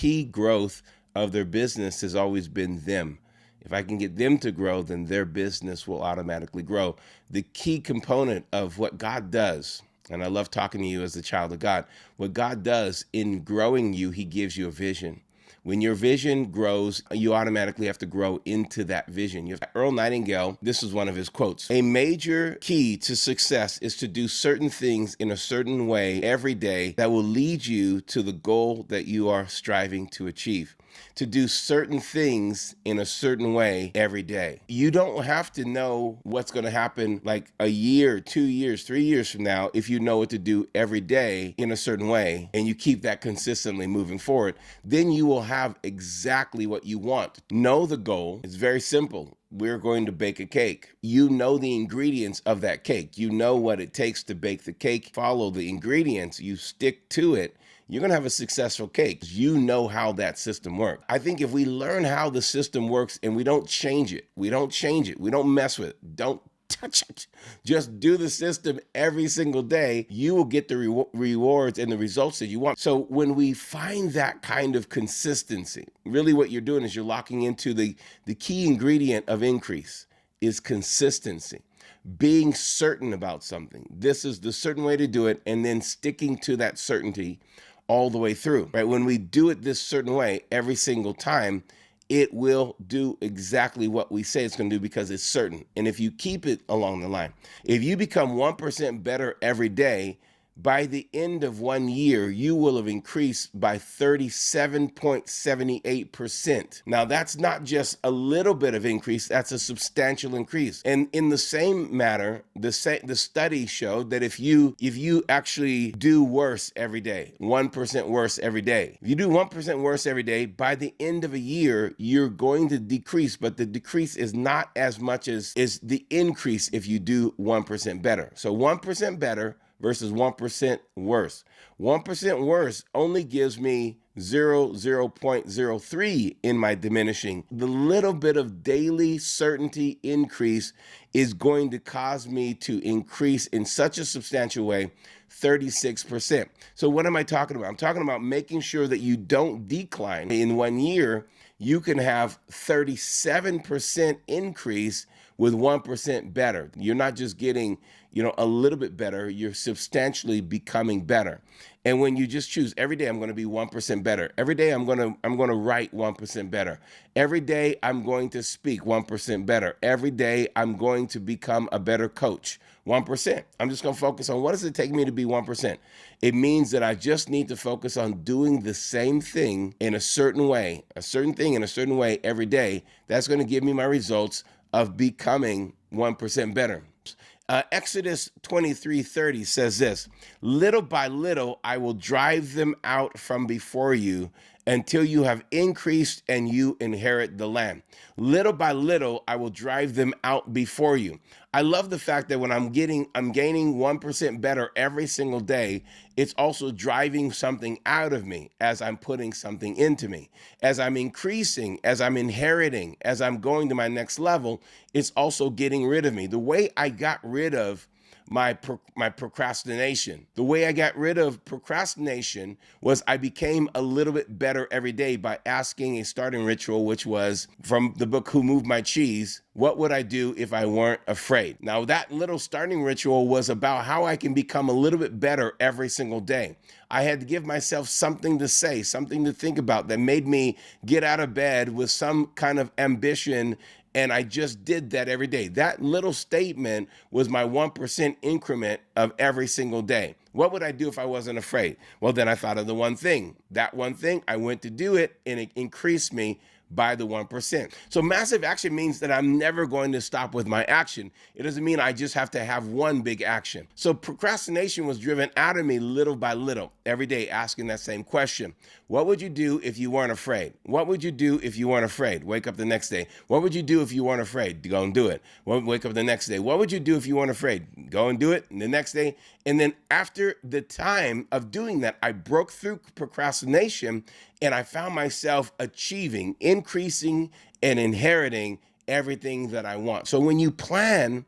key growth of their business has always been them. If I can get them to grow, then their business will automatically grow. The key component of what God does, and I love talking to you as a child of God, what God does in growing you, he gives you a vision. When your vision grows, you automatically have to grow into that vision. Earl Nightingale, this is one of his quotes. A major key to success is to do certain things in a certain way every day that will lead you to the goal that you are striving to achieve. To do certain things in a certain way every day. You don't have to know what's going to happen like a year, 2 years, 3 years from now if you know what to do every day in a certain way and you keep that consistently moving forward. Then you will have exactly what you want. Know the goal. It's very simple. We're going to bake a cake. You know the ingredients of that cake. You know what it takes to bake the cake. Follow the ingredients. You stick to it. You're going to have a successful cake. You know how that system works. I think if we learn how the system works and we don't change it, we don't mess with it, don't touch it, just do the system every single day, you will get the rewards and the results that you want. So when we find that kind of consistency, really what you're doing is you're locking into the key ingredient of increase is consistency. Being certain about something. This is the certain way to do it, and then sticking to that certainty all the way through, right? When we do it this certain way every single time, it will do exactly what we say it's going to do because it's certain. And if you keep it along the line, if you become 1% better every day, by the end of 1 year, you will have increased by 37.78%. Now, that's not just a little bit of increase, that's a substantial increase. And in the same matter, the study showed that if you actually do worse every day, 1% worse every day, if you do 1% worse every day, by the end of a year, you're going to decrease, but the decrease is not as much as is the increase if you do 1% better. So 1% better versus 1% worse. 1% worse only gives me 0.03 in my diminishing. The little bit of daily certainty increase is going to cause me to increase in such a substantial way, 36%. So what am I talking about? I'm talking about making sure that you don't decline. In 1 year, you can have 37% increase with 1% better. You're not just getting, a little bit better, you're substantially becoming better. And when you just choose every day, I'm going to be 1% better. Every day I'm going to write 1% better. Every day I'm going to speak 1% better. Every day I'm going to become a better coach. 1%. I'm just going to focus on what does it take me to be 1%. It means that I just need to focus on doing the same thing in a certain way, every day. That's going to give me my results of becoming 1% better. Exodus 23:30 says this, little by little, I will drive them out from before you until you have increased and you inherit the land. Little by little, I will drive them out before you. I love the fact that when I'm gaining 1% better every single day, it's also driving something out of me as I'm putting something into me. As I'm increasing, as I'm inheriting, as I'm going to my next level, it's also getting rid of me. The way I got rid of my procrastination. The way I got rid of procrastination was I became a little bit better every day by asking a starting ritual, which was from the book, Who Moved My Cheese? What would I do if I weren't afraid? Now, that little starting ritual was about how I can become a little bit better every single day. I had to give myself something to say, something to think about that made me get out of bed with some kind of ambition. And I just did that every day. That little statement was my 1% increment of every single day. What would I do if I wasn't afraid? Well, then I thought of the one thing. That one thing, I went to do it, and it increased me by the 1%. So massive action means that I'm never going to stop with my action. It doesn't mean I just have to have one big action. So procrastination was driven out of me little by little, every day asking that same question. What would you do if you weren't afraid? What would you do if you weren't afraid? Wake up the next day. What would you do if you weren't afraid? Go and do it. Wake up the next day. What would you do if you weren't afraid? Go and do it the next day. And then after the time of doing that, I broke through procrastination and I found myself achieving, increasing, and inheriting everything that I want. So when you plan,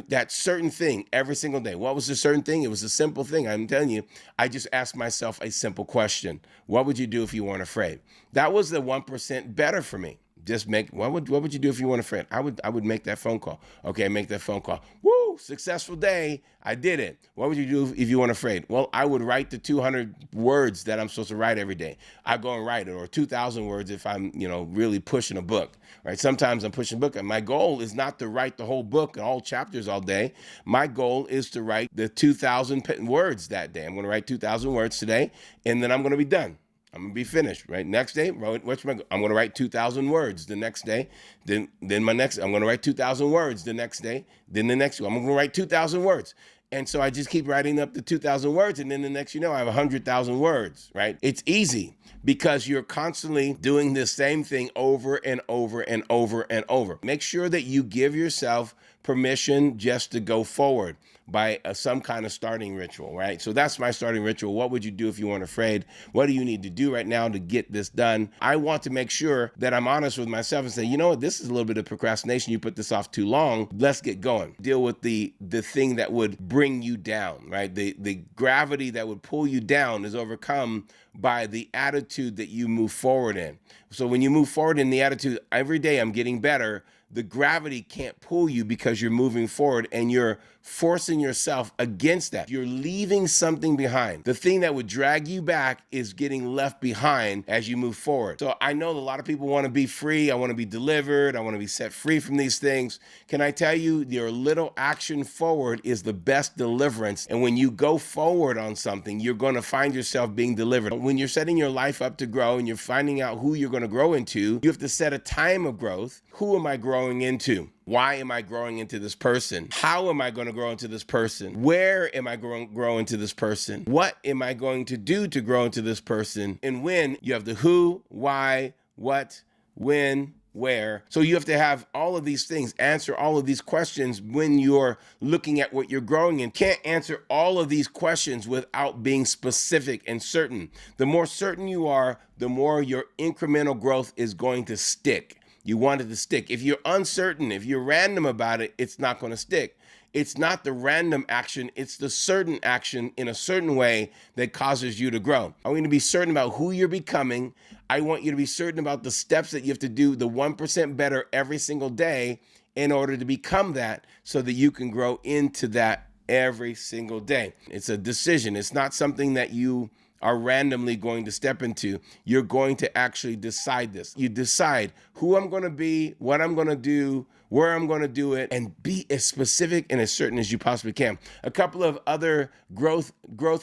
that certain thing every single day. What was the certain thing? It was a simple thing. I'm telling you, I just asked myself a simple question. What would you do if you weren't afraid? That was the 1% better for me. Just make, what would you do if you weren't afraid? I would make that phone call. Okay, make that phone call. Woo, successful day. I did it. What would you do if you weren't afraid? Well, I would write the 200 words that I'm supposed to write every day. I go and write it, or 2,000 words if I'm, really pushing a book, right? Sometimes I'm pushing a book, and my goal is not to write the whole book and all chapters all day. My goal is to write the 2,000 words that day. I'm going to write 2,000 words today, and then I'm going to be done. I'm gonna be finished, right? Next day, I'm gonna write 2,000 words the next day. I'm gonna write 2,000 words the next day. Then the next one, I'm gonna write 2,000 words. And so I just keep writing up the 2,000 words, and then the next, I have 100,000 words, right? It's easy because you're constantly doing the same thing over and over and over and over. Make sure that you give yourself permission just to go forward by some kind of starting ritual, right? So that's my starting ritual. What would you do if you weren't afraid? What do you need to do right now to get this done? I want to make sure that I'm honest with myself and say, you know what, this is a little bit of procrastination. You put this off too long. Let's get going. Deal with the thing that would bring you down, right? The gravity that would pull you down is overcome by the attitude that you move forward in. So when you move forward in the attitude, every day I'm getting better, the gravity can't pull you because you're moving forward and you're forcing yourself against that. You're leaving something behind. The thing that would drag you back is getting left behind as you move forward. So I know a lot of people want to be free. I want to be delivered. I want to be set free from these things. Can I tell you, your little action forward is the best deliverance. And when you go forward on something, you're going to find yourself being delivered. When you're setting your life up to grow and you're finding out who you're going to grow into, you have to set a time of growth. Who am I growing into? Why am I growing into this person? How am I going to grow into this person? Where am I going to grow into this person? What am I going to do to grow into this person? And when, you have the who, why, what, when, where. So you have to have all of these things, answer all of these questions when you're looking at what you're growing in. Can't answer all of these questions without being specific and certain. The more certain you are, the more your incremental growth is going to stick. You want it to stick. If you're uncertain, if you're random about it, it's not going to stick. It's not the random action, it's the certain action in a certain way that causes you to grow. I want you to be certain about who you're becoming. I want you to be certain about the steps that you have to do, the 1% better every single day in order to become that, so that you can grow into that every single day. It's a decision. It's not something that you are randomly going to step into. You're going to actually decide this. You decide who I'm going to be, what I'm going to do, where I'm going to do it, and be as specific and as certain as you possibly can. A couple of other growth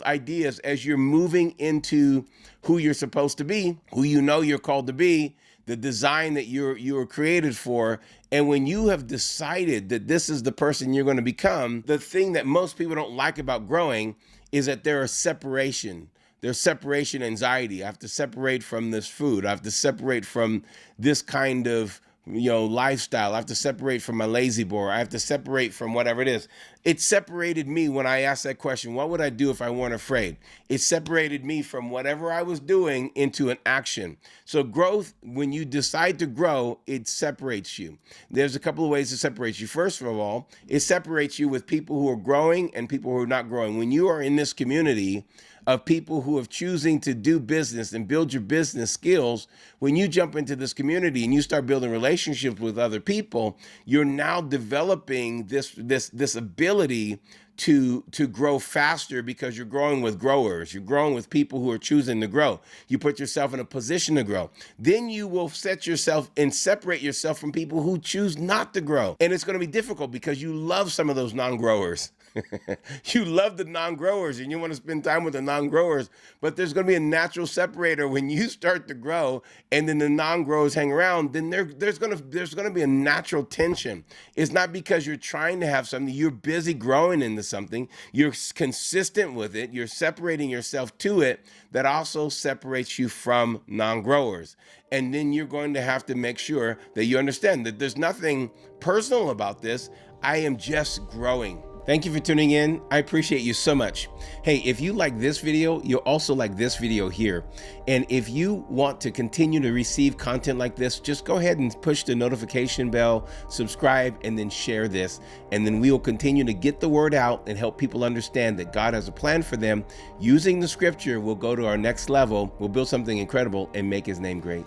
ideas as you're moving into who you're supposed to be, who you know you're called to be, the design that you were created for. And when you have decided that this is the person you're going to become, the thing that most people don't like about growing is that there is separation. There's separation anxiety. I have to separate from this food. I have to separate from this kind of, lifestyle. I have to separate from my lazy boy. I have to separate from whatever it is. It separated me when I asked that question, what would I do if I weren't afraid? It separated me from whatever I was doing into an action. So growth, when you decide to grow, it separates you. There's a couple of ways to separate you. First of all, it separates you with people who are growing and people who are not growing. When you are in this community of people who are choosing to do business and build your business skills, when you jump into this community and you start building relationships with other people, you're now developing this ability to grow faster because you're growing with growers. You're growing with people who are choosing to grow. You put yourself in a position to grow. Then you will set yourself and separate yourself from people who choose not to grow. And it's going to be difficult because you love some of those non-growers. You love the non-growers and you want to spend time with the non-growers, but there's going to be a natural separator when you start to grow and then the non-growers hang around. Then there's going to be a natural tension. It's not because you're trying to have something, you're busy growing into something, you're consistent with it, you're separating yourself to it, that also separates you from non-growers. And then you're going to have to make sure that you understand that there's nothing personal about this. I am just growing. Thank you for tuning in. I appreciate you so much. Hey, if you like this video, you'll also like this video here. And if you want to continue to receive content like this, just go ahead and push the notification bell, subscribe, and then share this. And then we will continue to get the word out and help people understand that God has a plan for them. Using the scripture, we'll go to our next level. We'll build something incredible and make his name great.